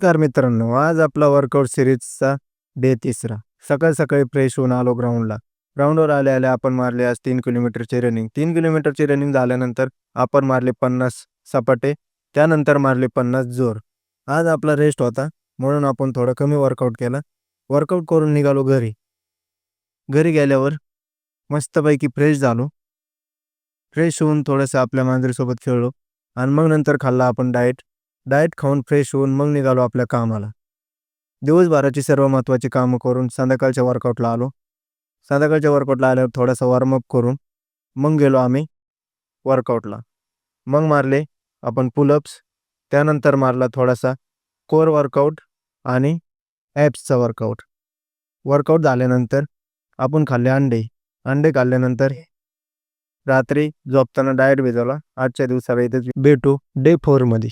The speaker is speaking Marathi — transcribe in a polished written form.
तर मित्रांनो, आज आपला वर्कआउट सिरीजचा डे 3रा. सकाळी फ्रेश होऊन आलो ग्राउंडला. ग्राउंडवर आल्या आपण मारले आज 3 किलोमीटरची रनिंग. 3 किलोमीटरची रनिंग झाल्यानंतर आपण मारले 50 सपाटे. त्यानंतर मारले 50 जोर. आज आपला रेस्ट होता म्हणून आपण थोडा कमी वर्कआउट केला. वर्कआउट करून निघालो घरी. घरी गेल्यावर मस्तपैकी फ्रेश झालो. फ्रेश होऊन थोडंसं आपल्या मांजरीसोबत खेळलो आणि मग नंतर खाल्ला आपण डाएट खाऊन फ्रेश होऊन मग निघालो आपल्या कामाला. दिवसभराची सर्व महत्त्वाची कामं करून संध्याकाळच्या वर्कआउटला आलो. संध्याकाळच्या वर्कआउटला आल्यावर थोडासा वॉर्मअप करून मग गेलो आम्ही वर्कआउटला. मग मारले आपण पुलअप्स. त्यानंतर मारला थोडासा कोर वर्कआउट आणि ॲप्सचा वर्कआउट. वर्कआउट झाल्यानंतर आपण खाल्ले अंडे खाल्ल्यानंतर रात्री झोपताना डाएट भिजवला. आजच्या दिवसाला इथेच भेटू डे 4 मध्ये.